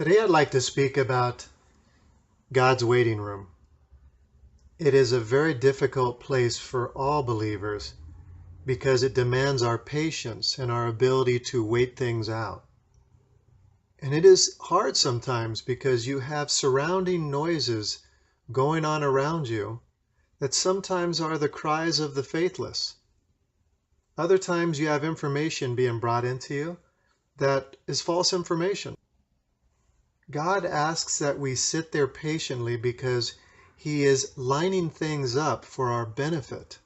Today I'd like to speak about God's waiting room. It is a very difficult place for all believers because it demands our patience and our ability to wait things out. And it is hard sometimes because you have surrounding noises going on around you that sometimes are the cries of the faithless. Other times you have information being brought into you that is false information. God asks that we sit there patiently because He is lining things up for our benefit.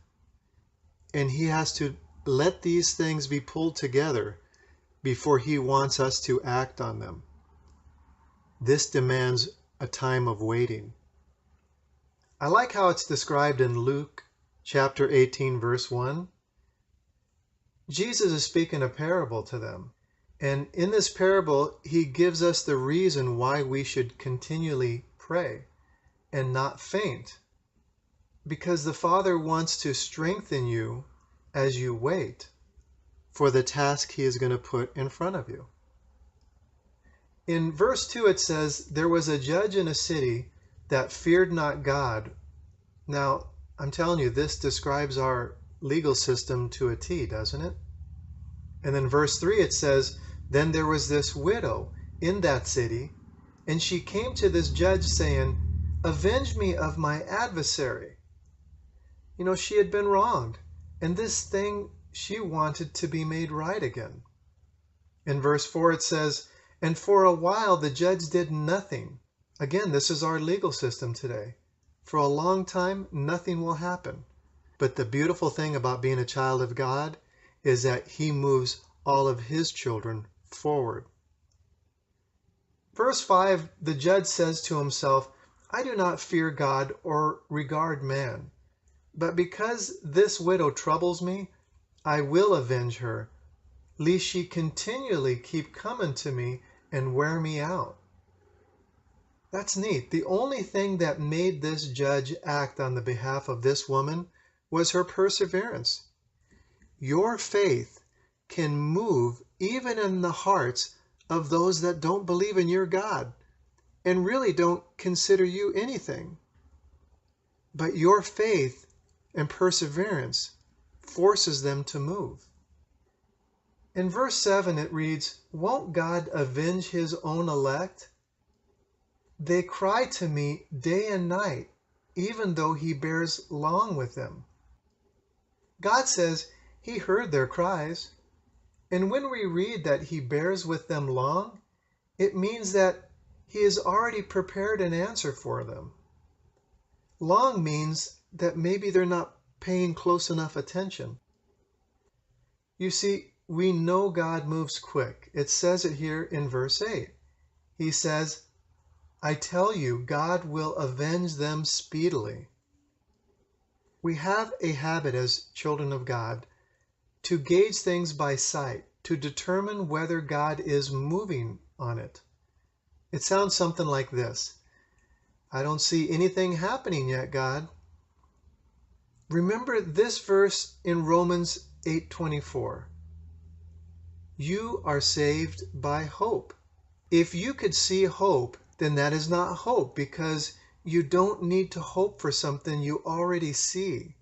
And He has to let these things be pulled together before He wants us to act on them. This demands a time of waiting. I like how it's described in Luke chapter 18, verse 1. Jesus is speaking a parable to them. And in this parable, He gives us the reason why we should continually pray and not faint. Because the Father wants to strengthen you as you wait for the task He is going to put in front of you. In verse 2 it says, "There was a judge in a city that feared not God." Now, I'm telling you, this describes our legal system to a T, doesn't it? And then verse 3 it says, "Then there was this widow in that city, and she came to this judge saying, 'Avenge me of my adversary.'" You know, she had been wronged, and this thing she wanted to be made right again. In verse 4 it says, "And for a while the judge did nothing." Again, this is our legal system today. For a long time, nothing will happen. But the beautiful thing about being a child of God is that He moves all of His children forward. Verse 5, the judge says to himself, "I do not fear God or regard man, but because this widow troubles me, I will avenge her, lest she continually keep coming to me and wear me out." That's neat. The only thing that made this judge act on the behalf of this woman was her perseverance. Your faith can move even in the hearts of those that don't believe in your God and really don't consider you anything. But your faith and perseverance forces them to move. In verse 7 it reads, "Won't God avenge His own elect? They cry to me day and night, even though He bears long with them." God says He heard their cries. And when we read that He bears with them long, it means that He has already prepared an answer for them. Long means that maybe they're not paying close enough attention. You see, we know God moves quick. It says it here in verse 8. He says, "I tell you, God will avenge them speedily." We have a habit as children of God to gauge things by sight, to determine whether God is moving on it. It sounds something like this: "I don't see anything happening yet, God." Remember this verse in Romans 8:24. You are saved by hope. If you could see hope, then that is not hope, because you don't need to hope for something you already see.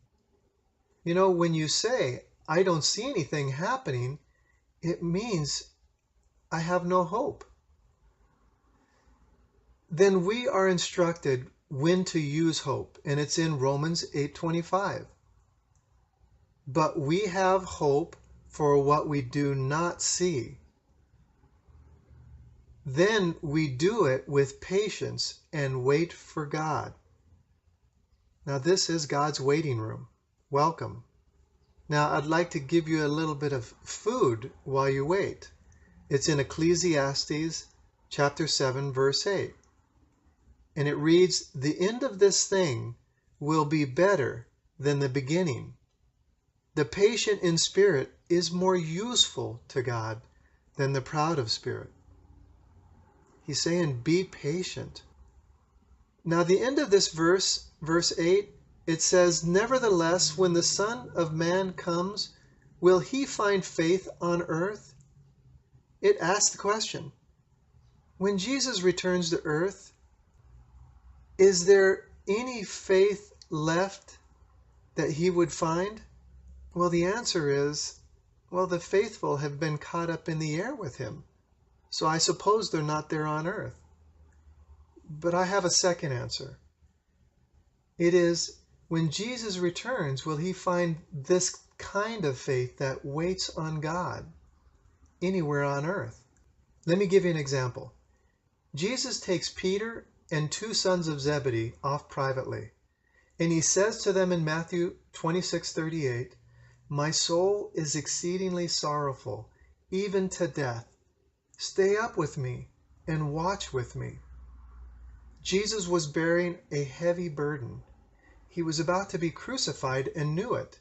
You know, when you say, "I don't see anything happening," it means I have no hope. Then we are instructed when to use hope, and it's in Romans 8:25. "But we have hope for what we do not see. Then we do it with patience and wait for God." Now this is God's waiting room. Welcome. Now I'd like to give you a little bit of food while you wait. It's in Ecclesiastes chapter 7, verse 8. And it reads, "The end of this thing will be better than the beginning. The patient in spirit is more useful to God than the proud of spirit." He's saying, be patient. Now the end of this verse, verse 8, it says, "Nevertheless, when the Son of Man comes, will He find faith on earth?" It asks the question. When Jesus returns to earth, is there any faith left that he would find? Well, the answer is, well, the faithful have been caught up in the air with him. So I suppose they're not there on earth. But I have a second answer. It is, when Jesus returns, will he find this kind of faith that waits on God anywhere on earth? Let me give you an example. Jesus takes Peter and two sons of Zebedee off privately, and he says to them in Matthew 26:38, "My soul is exceedingly sorrowful, even to death. Stay up with me and watch with me." Jesus was bearing a heavy burden. He was about to be crucified and knew it.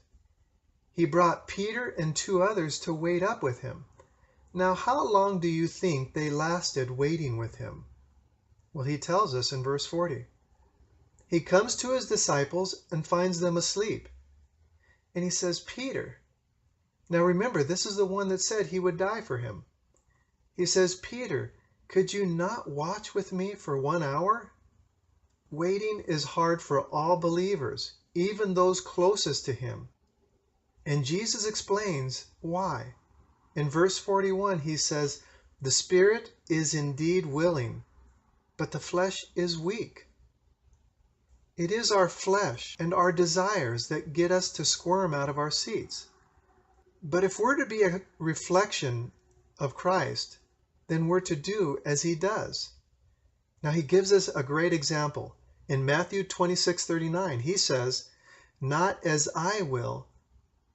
He brought Peter and two others to wait up with him. Now, how long do you think they lasted waiting with him? Well, he tells us in verse 40. He comes to his disciples and finds them asleep. And he says, "Peter." Now remember, this is the one that said he would die for him. He says, "Peter, could you not watch with me for 1 hour?" Waiting is hard for all believers, even those closest to him. And Jesus explains why. In verse 41, he says, "The spirit is indeed willing, but the flesh is weak." It is our flesh and our desires that get us to squirm out of our seats. But if we're to be a reflection of Christ, then we're to do as he does. Now he gives us a great example. In Matthew 26:39, he says, "Not as I will,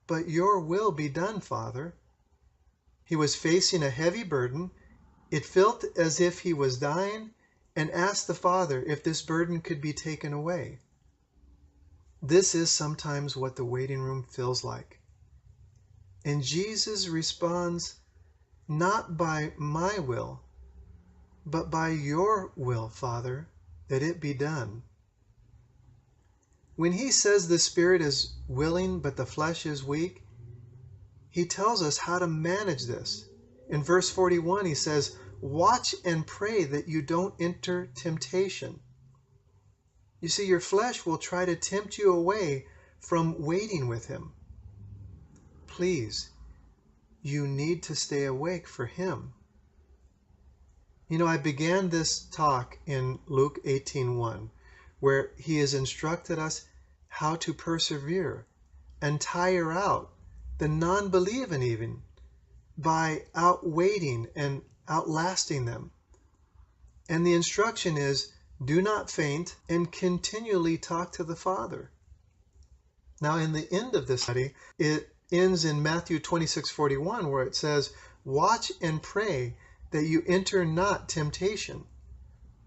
but your will be done, Father." He was facing a heavy burden. It felt as if he was dying, and asked the Father if this burden could be taken away. This is sometimes what the waiting room feels like. And Jesus responds, "Not by my will, but by your will, Father, that it be done." When he says the spirit is willing, but the flesh is weak, he tells us how to manage this. In verse 41, he says, "Watch and pray that you don't enter temptation." You see, your flesh will try to tempt you away from waiting with him. Please, you need to stay awake for him. You know, I began this talk in Luke 18:1, where he has instructed us how to persevere and tire out the non-believing even by outwaiting and outlasting them. And the instruction is, do not faint and continually talk to the Father. Now, in the end of this study, it ends in Matthew 26:41, where it says, "Watch and pray that you enter not temptation.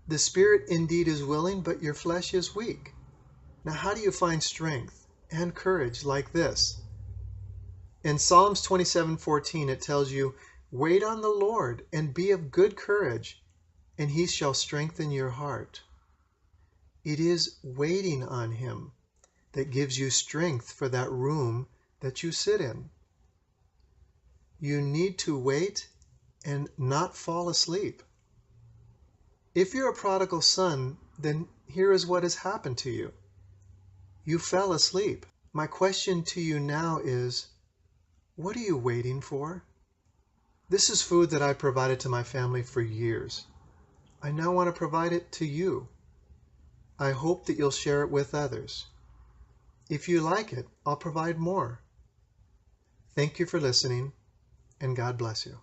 The spirit indeed is willing, but your flesh is weak." Now, how do you find strength and courage like this? In Psalms 27:14, it tells you, "Wait on the Lord and be of good courage, and he shall strengthen your heart." It is waiting on him that gives you strength for that room that you sit in. You need to wait and not fall asleep. If you're a prodigal son, then here is what has happened to you. You fell asleep. My question to you now is, what are you waiting for? This is food that I provided to my family for years. I now want to provide it to you. I hope that you'll share it with others. If you like it, I'll provide more. Thank you for listening, and God bless you.